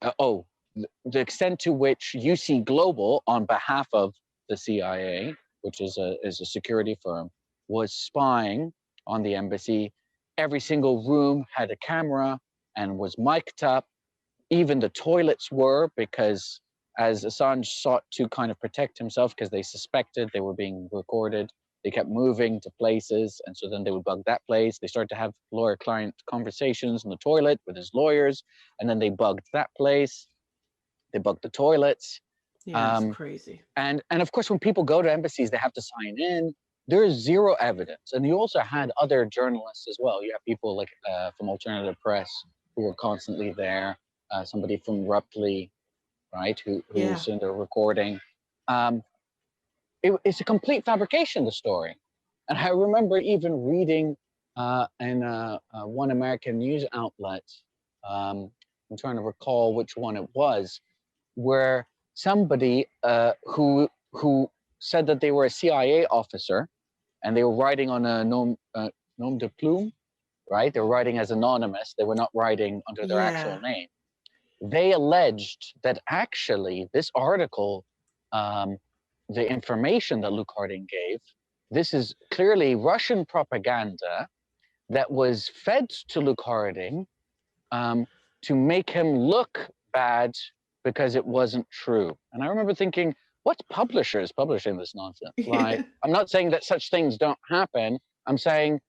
the extent to which UC Global, on behalf of the CIA, which is a security firm, was spying on the embassy. Every single room had a camera and was mic'd up. Even the toilets were, because as Assange sought to kind of protect himself because they suspected they were being recorded, they kept moving to places, and so then they would bug that place. They started to have lawyer-client conversations in the toilet with his lawyers, and then they bugged that place. They bugged the toilets. Yeah, it's crazy. And of course, when people go to embassies, they have to sign in. There is zero evidence. And you also had other journalists as well. You have people like from alternative press who were constantly there. Somebody from Rupley, right, who's in the recording. It's a complete fabrication, the story. And I remember even reading in one American news outlet, I'm trying to recall which one it was, where somebody who said that they were a CIA officer and they were writing on a nom de plume, right? They were writing as anonymous. They were not writing under their actual name. They alleged that actually this article, the information that Luke Harding gave, this is clearly Russian propaganda that was fed to Luke Harding to make him look bad because it wasn't true. And I remember thinking, what publisher is publishing this nonsense? Like, I'm not saying that such things don't happen. I'm saying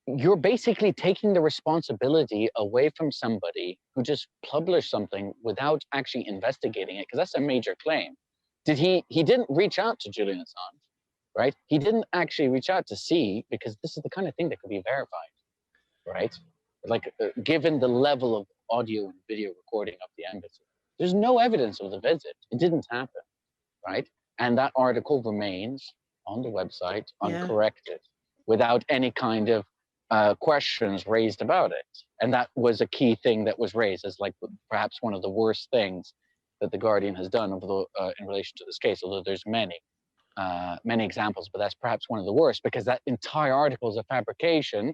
you're basically taking the responsibility away from somebody who just published something without actually investigating it, because that's a major claim. He didn't reach out to Julian Assange, right? He didn't actually reach out to see, because this is the kind of thing that could be verified, right? Like, given the level of audio and video recording of the embassy, there's no evidence of the visit. It didn't happen, right? And that article remains on the website uncorrected, without any kind of questions raised about it. And that was a key thing that was raised as like perhaps one of the worst things that the Guardian has done over the, in relation to this case, although there's many examples, but that's perhaps one of the worst, because that entire article is a fabrication.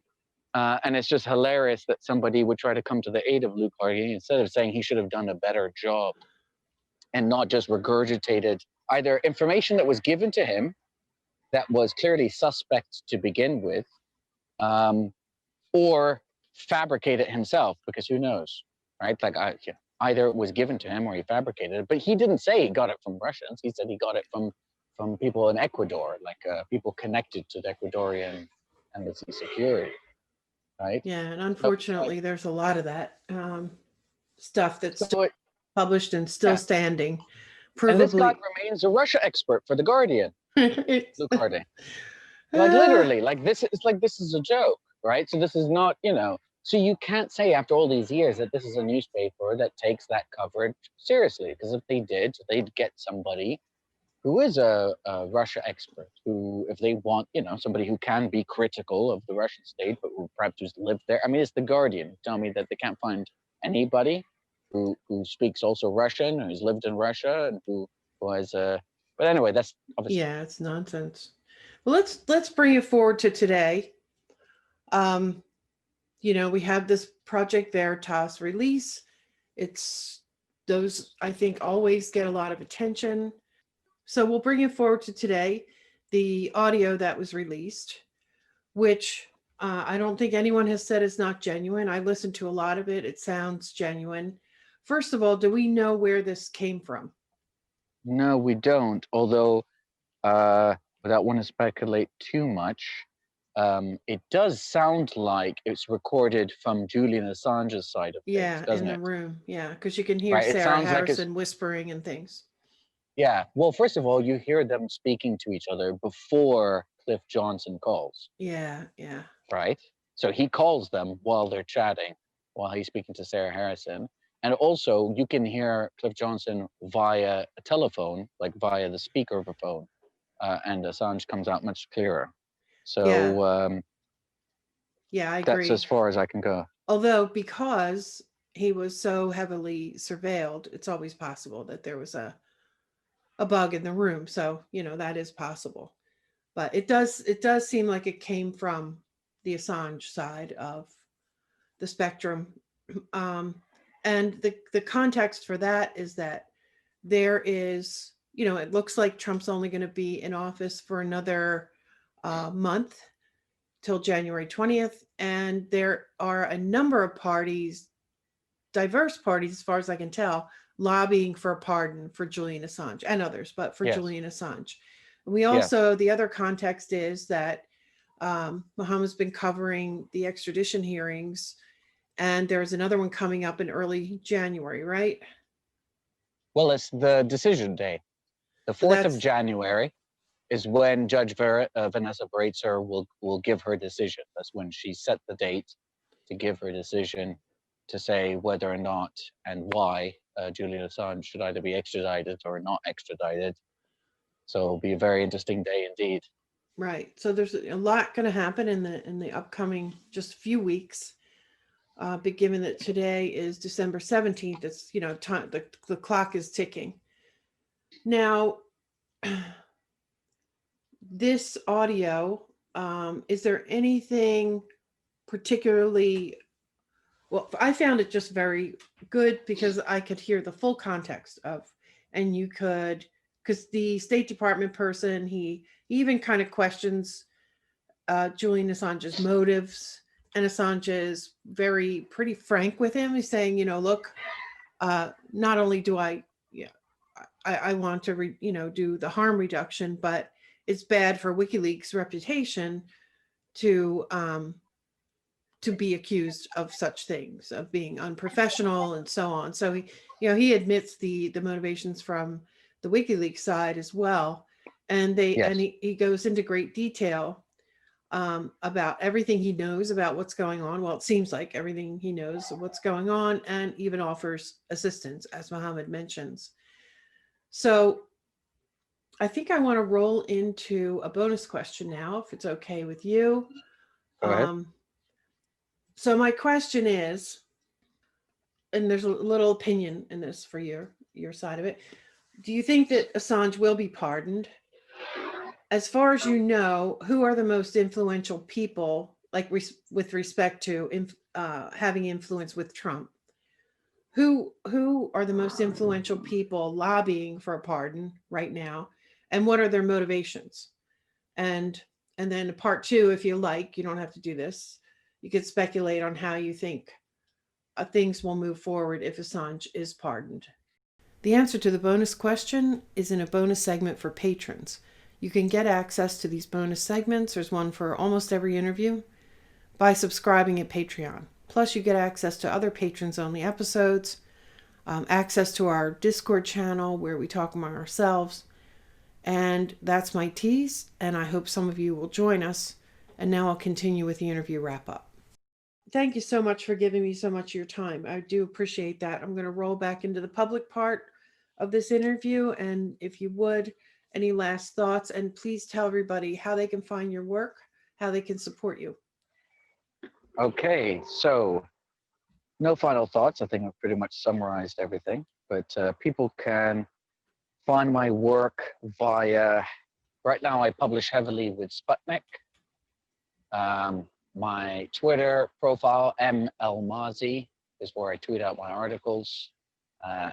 And it's just hilarious that somebody would try to come to the aid of Luke Harding instead of saying he should have done a better job and not just regurgitated either information that was given to him that was clearly suspect to begin with, or fabricate it himself, because who knows, right? Like, either it was given to him or he fabricated it, but he didn't say he got it from Russians. He said he got it from people in Ecuador, like people connected to the Ecuadorian embassy security, right? Yeah, and unfortunately, there's a lot of that stuff that's still published and still standing. Provably. And this guy remains a Russia expert for the Guardian. Luke Harding. Like, literally, like this is a joke, right? So this is not, so you can't say after all these years that this is a newspaper that takes that coverage seriously, because if they did, they'd get somebody who is a Russia expert, who, if they want, somebody who can be critical of the Russian state, but who perhaps just lived there. I mean, it's the Guardian. Tell me that they can't find anybody who speaks also Russian, who's lived in Russia, and who has but anyway, that's obviously, it's nonsense. Well, let's bring it forward to today. We have this Project Veritas release. It's those, I think, always get a lot of attention. So we'll bring it forward to today, the audio that was released, which I don't think anyone has said is not genuine. I listened to a lot of it. It sounds genuine. First of all, do we know where this came from? No, we don't. Although, without wanting to speculate too much, it does sound like it's recorded from Julian Assange's side of things, doesn't it? In the room. Yeah, because you can hear Sarah Harrison whispering and things. Yeah. Well, first of all, you hear them speaking to each other before Cliff Johnson calls. Yeah. Right? So he calls them while they're chatting, while he's speaking to Sarah Harrison. And also, you can hear Cliff Johnson via a telephone, like via the speaker of a phone, and Assange comes out much clearer. Yeah. So Yeah, I that's as agree. far as I can go. Although, because he was so heavily surveilled, it's always possible that there was a bug in the room. So, that is possible. But it does seem like it came from the Assange side of the spectrum. Um, and the context for that is that there is, it looks like Trump's only going to be in office for another month till January 20th. And there are a number of parties, diverse parties, as far as I can tell, lobbying for a pardon for Julian Assange and others, but for Yes. Julian Assange. We Yes. also, the other context is that Mohammed's been covering the extradition hearings, and there's another one coming up in early January, right? Well, it's the decision day. The So 4th of that's January is when Judge Vanessa Breitzer will give her decision. That's when she set the date to give her decision to say whether or not and why Julian Assange should either be extradited or not extradited. So it'll be a very interesting day indeed. right. So there's a lot going to happen in the upcoming just few weeks. But given that today is December 17th, it's, time, the clock is ticking. Now, this audio, is there anything particularly, well, I found it just very good because I could hear the full context of, and you could, because the State Department person, he even kind of questions Julian Assange's motives, and Assange is pretty frank with him. He's saying, look, not only do I want to, do the harm reduction, but it's bad for WikiLeaks' reputation to be accused of such things, of being unprofessional and so on. So he admits the motivations from the WikiLeaks side as well, and Yes. he goes into great detail about everything he knows about what's going on. Well, it seems like everything he knows of what's going on, and even offers assistance, as Mohammed mentions. So I think I want to roll into a bonus question now, if it's okay with you. Go ahead. So my question is, and there's a little opinion in this for your side of it. Do you think that Assange will be pardoned? As far as you know, who are the most influential people, like with respect to having influence with Trump? Who are the most influential people lobbying for a pardon right now, and what are their motivations? And then part two, if you like, you don't have to do this. You could speculate on how you think things will move forward if Assange is pardoned. The answer to the bonus question is in a bonus segment for patrons. You can get access to these bonus segments, there's one for almost every interview, by subscribing at Patreon. Plus, you get access to other patrons-only episodes, access to our Discord channel where we talk among ourselves. And that's my tease, and I hope some of you will join us. And now I'll continue with the interview wrap-up. Thank you so much for giving me so much of your time. I do appreciate that. I'm going to roll back into the public part of this interview, and if you would, any last thoughts, and please tell everybody how they can find your work, how they can support you. Okay, so no final thoughts. I think I've pretty much summarized everything, but people can find my work via, right now I publish heavily with Sputnik. My Twitter profile, Elmaazi, is where I tweet out my articles,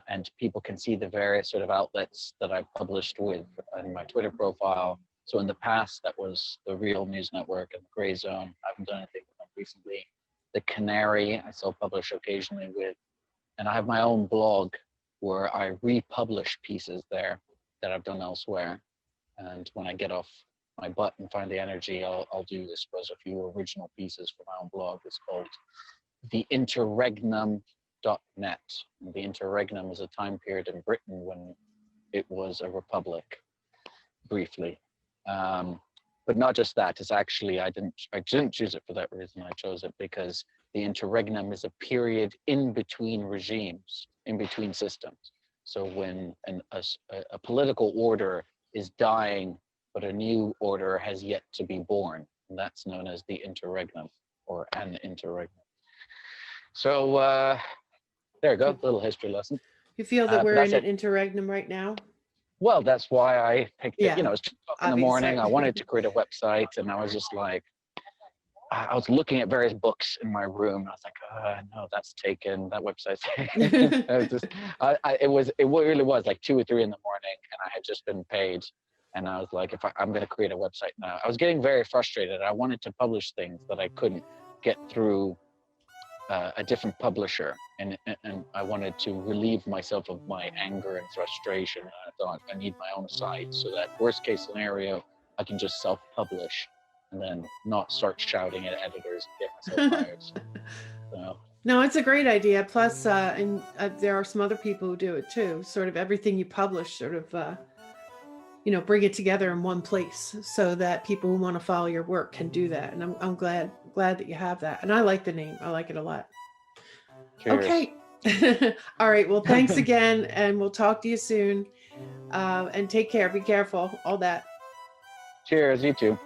and people can see the various sort of outlets that I've published with in my Twitter profile. So in the past, that was the Real News Network and the Gray Zone. I haven't done anything with them recently. The Canary, I still publish occasionally with, and I have my own blog where I republish pieces there that I've done elsewhere. And when I get off my butt and find the energy, I'll do this. There's a few original pieces for my own blog. It's called theinterregnum.net. The interregnum is a time period in Britain when it was a republic, briefly. But not just that, it's actually, I didn't choose it for that reason. I chose it because the interregnum is a period in between regimes, in between systems. So when a political order is dying, but a new order has yet to be born, and that's known as the interregnum, or an interregnum. So there you go, little history lesson. You feel that we're that's in an it. interregnum right now? Well, that's why I picked it. Yeah, You know, it's 2 o'clock in the morning. I wanted to create a website, and I was just like, I was looking at various books in my room. And I was like, no, that's taken. That website's taken. It really was like 2 or 3 in the morning, and I had just been paid. And I was like, I'm going to create a website now. I was getting very frustrated. I wanted to publish things that I couldn't get through a different publisher, and I wanted to relieve myself of my anger and frustration. And I thought, I need my own site, so that worst case scenario, I can just self-publish and then not start shouting at editors and get myself fired. So. No, it's a great idea. Plus, there are some other people who do it too. Sort of everything you publish, sort of, bring it together in one place so that people who want to follow your work can do that. And I'm glad that you have that. And I like the name. I like it a lot. Cheers. Okay. All right. Well, thanks again. And we'll talk to you soon. And take care. Be careful. All that. Cheers. You too.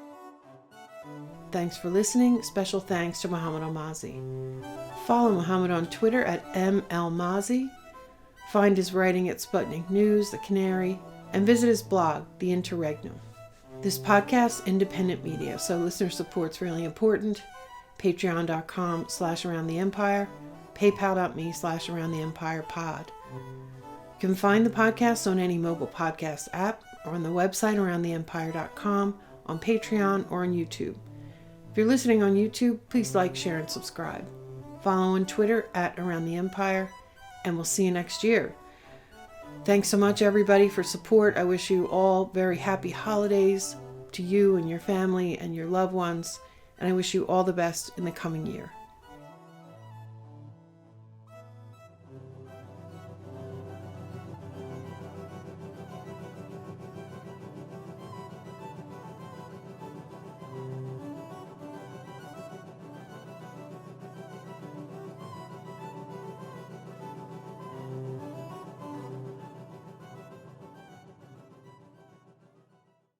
Thanks for listening. Special thanks to Mohamed Elmaazi. Follow Mohamed on Twitter at @Elmaazi. Find his writing at Sputnik News, The Canary, and visit his blog, The Interregnum. This podcast, independent media, so listener support's really important. Patreon.com/AroundTheEmpire, PayPal.me/AroundTheEmpirePod. You can find the podcast on any mobile podcast app or on the website AroundTheEmpire.com, on Patreon, or on YouTube. If you're listening on YouTube, please like, share, and subscribe. Follow on Twitter @AroundTheEmpire, and we'll see you next year. Thanks so much, everybody, for support. I wish you all very happy holidays to you and your family and your loved ones, and I wish you all the best in the coming year.